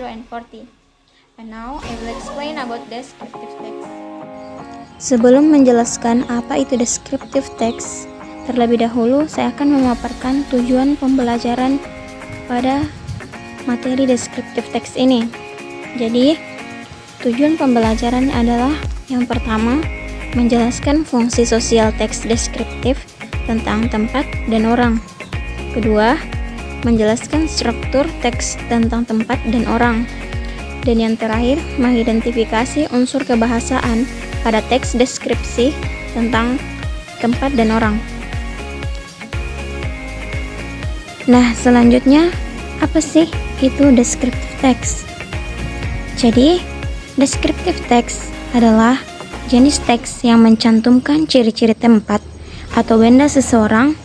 and 40. And now I will explain about descriptive text. Sebelum menjelaskan apa itu descriptive text, terlebih dahulu saya akan memaparkan tujuan pembelajaran pada materi descriptive text ini. Jadi, tujuan pembelajaran adalah yang pertama, menjelaskan fungsi sosial teks deskriptif tentang tempat dan orang. Kedua, menjelaskan struktur teks tentang tempat dan orang. Dan yang terakhir, mengidentifikasi unsur kebahasaan pada teks deskripsi tentang tempat dan orang. Nah, selanjutnya, apa sih itu descriptive text? Jadi, descriptive text adalah jenis teks yang mencantumkan ciri-ciri tempat atau benda seseorang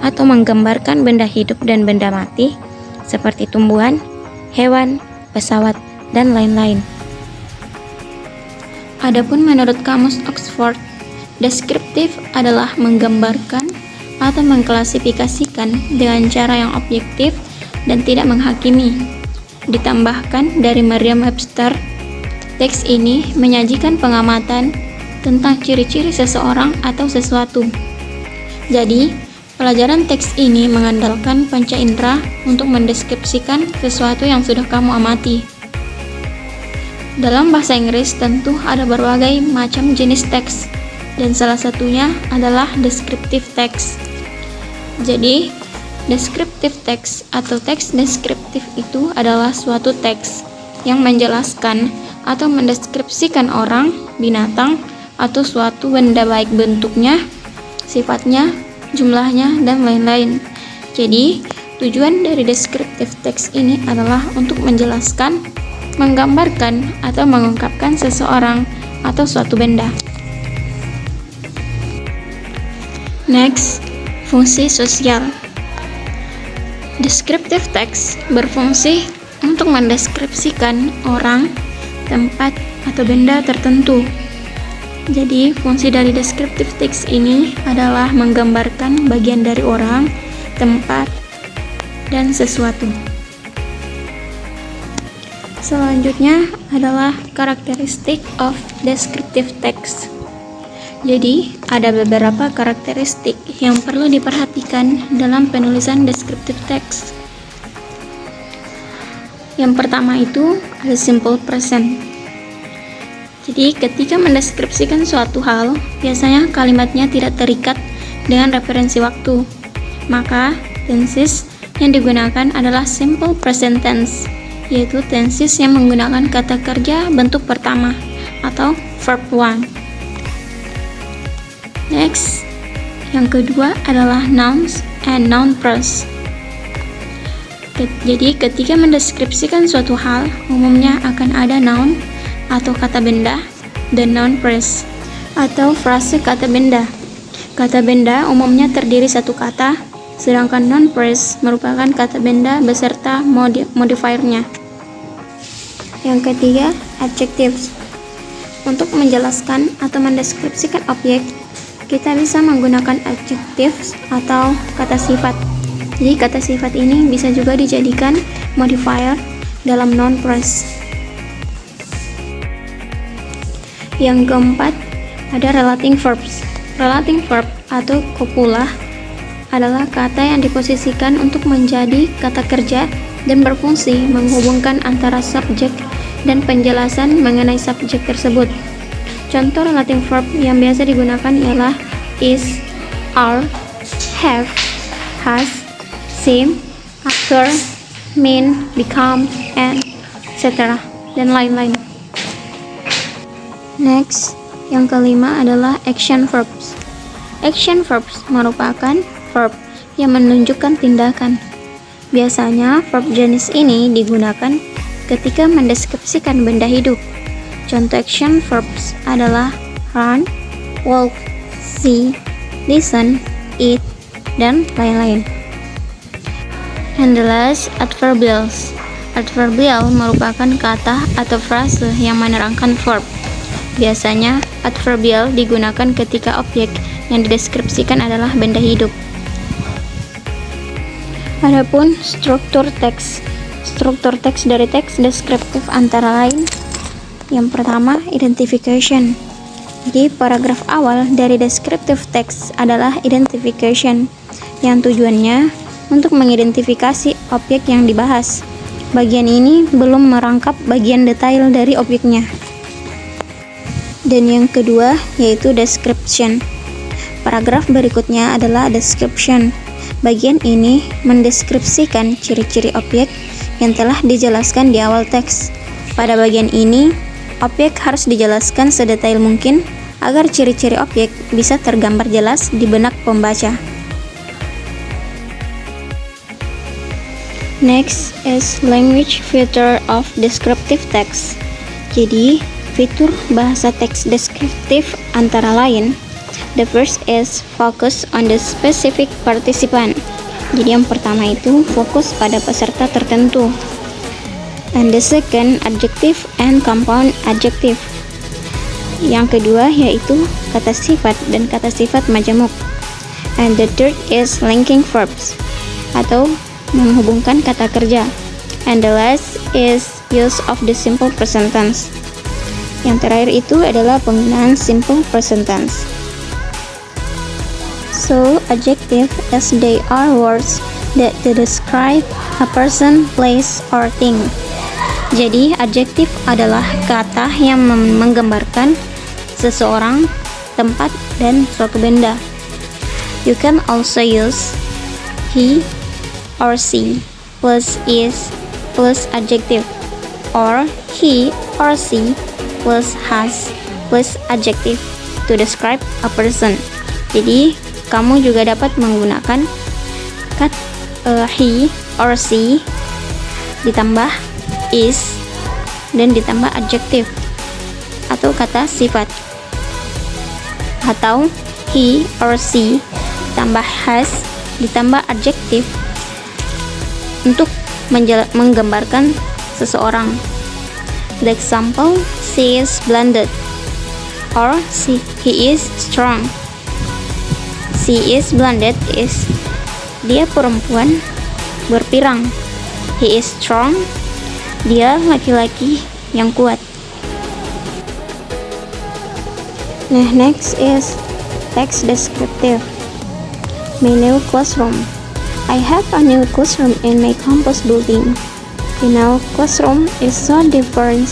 atau menggambarkan benda hidup dan benda mati seperti tumbuhan, hewan, pesawat, dan lain-lain. Adapun menurut Kamus Oxford, deskriptif adalah menggambarkan atau mengklasifikasikan dengan cara yang objektif dan tidak menghakimi. Ditambahkan dari Merriam-Webster, teks ini menyajikan pengamatan tentang ciri-ciri seseorang atau sesuatu. Jadi, pelajaran teks ini mengandalkan panca indera untuk mendeskripsikan sesuatu yang sudah kamu amati. Dalam bahasa Inggris tentu ada berbagai macam jenis teks, dan salah satunya adalah descriptive text. Jadi, descriptive text atau teks deskriptif itu adalah suatu teks yang menjelaskan atau mendeskripsikan orang, binatang, atau suatu benda baik bentuknya, sifatnya, jumlahnya, dan lain-lain. Jadi, tujuan dari descriptive text ini adalah untuk menjelaskan, menggambarkan, atau mengungkapkan seseorang atau suatu benda. Next, fungsi sosial. Descriptive text berfungsi untuk mendeskripsikan orang, tempat, atau benda tertentu. Jadi, fungsi dari descriptive text ini adalah menggambarkan bagian dari orang, tempat, dan sesuatu. Selanjutnya adalah karakteristik of descriptive text. Jadi, ada beberapa karakteristik yang perlu diperhatikan dalam penulisan descriptive text. Yang pertama itu ada simple present. Jadi, ketika mendeskripsikan suatu hal, biasanya kalimatnya tidak terikat dengan referensi waktu. Maka, tenses yang digunakan adalah simple present tense, yaitu tenses yang menggunakan kata kerja bentuk pertama atau verb one. Next, yang kedua adalah nouns and noun phrase. Jadi, ketika mendeskripsikan suatu hal, umumnya akan ada noun atau kata benda dan noun phrase atau frase kata benda. Kata benda umumnya terdiri satu kata, sedangkan noun phrase merupakan kata benda beserta modifiernya. Yang ketiga, adjectives. Untuk menjelaskan atau mendeskripsikan objek, kita bisa menggunakan adjectives atau kata sifat. Jadi, kata sifat ini bisa juga dijadikan modifier dalam noun phrase. Yang keempat, ada relating verbs. Relating verb atau copula adalah kata yang diposisikan untuk menjadi kata kerja dan berfungsi menghubungkan antara subjek dan penjelasan mengenai subjek tersebut. Contoh relating verb yang biasa digunakan ialah is, are, have, has, seem, occur, mean, become, and etc. dan lain-lain. Next, yang kelima adalah action verbs. Action verbs merupakan verb yang menunjukkan tindakan. Biasanya verb jenis ini digunakan ketika mendeskripsikan benda hidup. Contoh action verbs adalah run, walk, see, listen, eat, dan lain-lain. And the last, adverbials. Adverbial merupakan kata atau frase yang menerangkan verb. Biasanya, adverbial digunakan ketika objek yang dideskripsikan adalah benda hidup. Adapun struktur teks. struktur teks dari teks deskriptif antara lain. Yang pertama, identification. Jadi paragraf awal dari descriptive text adalah identification, yang tujuannya untuk mengidentifikasi objek yang dibahas. Bagian ini belum merangkap bagian detail dari objeknya. Dan yang kedua yaitu description. Paragraf berikutnya adalah description. Bagian ini mendeskripsikan ciri-ciri objek yang telah dijelaskan di awal teks. Pada bagian ini, objek harus dijelaskan sedetail mungkin agar ciri-ciri objek bisa tergambar jelas di benak pembaca. Next is language feature of descriptive text. Jadi, fitur bahasa teks deskriptif antara lain, the first is focus on the specific participant. Jadi yang pertama itu fokus pada peserta tertentu. And the second, adjective and compound adjective. Yang kedua yaitu kata sifat dan kata sifat majemuk. And the third is linking verbs atau menghubungkan kata kerja. And the last is use of the simple present tense. Yang terakhir itu adalah penggunaan simple present tense. So, adjective as they are words that describe a person, place, or thing. Jadi, adjektif adalah kata yang menggambarkan seseorang, tempat, dan suatu benda. You can also use he or she plus is plus adjective, or he or she plus has plus adjective to describe a person. Jadi kamu juga dapat menggunakan he or she ditambah is dan ditambah adjective atau kata sifat, atau he or she ditambah has ditambah adjective untuk menggambarkan seseorang. The example, she is blonde, or he is strong. She is blonde is dia perempuan berpirang. He is strong, dia laki-laki yang kuat. Nah, next is text descriptive. My new classroom. I have a new classroom in my campus building. The new classroom is so different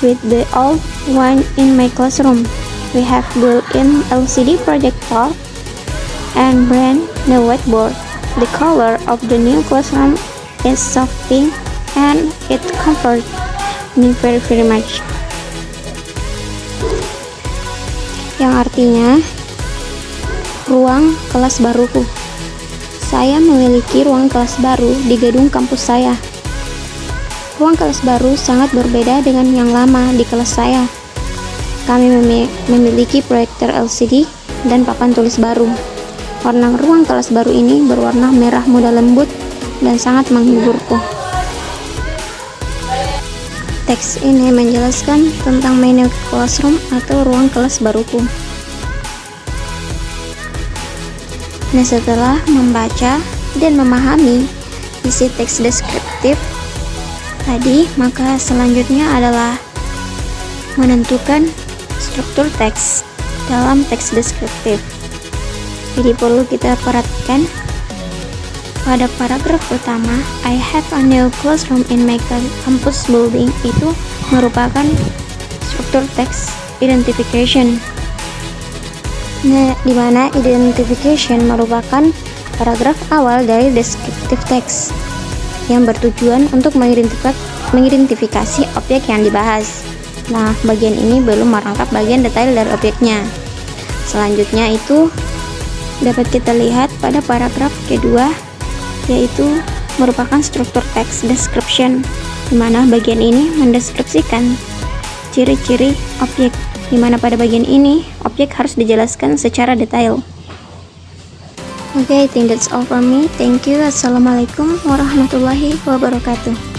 with the old one in my classroom. We have built-in LCD projector and brand new whiteboard. The color of the new classroom is soft pink and it comforts me very much. Yang artinya ruang kelas baruku. Saya memiliki ruang kelas baru di gedung kampus saya. Ruang kelas baru sangat berbeda dengan yang lama di kelas saya. Kami memiliki proyektor LCD dan papan tulis baru. Warna ruang kelas baru ini berwarna merah muda lembut dan sangat menghiburku. Teks ini menjelaskan tentang my new classroom atau ruang kelas baruku. Nah, setelah membaca dan memahami isi teks deskriptif tadi, maka selanjutnya adalah menentukan struktur teks dalam teks deskriptif. Jadi perlu kita perhatikan pada paragraf pertama, I have a new classroom in my campus building, itu merupakan struktur teks identification. Nah, di mana identification merupakan paragraf awal dari descriptive text yang bertujuan untuk mengidentifikasi objek yang dibahas. Nah, bagian ini belum merangkap bagian detail dari objeknya. Selanjutnya itu dapat kita lihat pada paragraf kedua, yaitu merupakan struktur teks description, di mana bagian ini mendeskripsikan ciri-ciri objek, di mana pada bagian ini objek harus dijelaskan secara detail. Okay, I think that's all from me. Thank you. Assalamualaikum warahmatullahi wabarakatuh.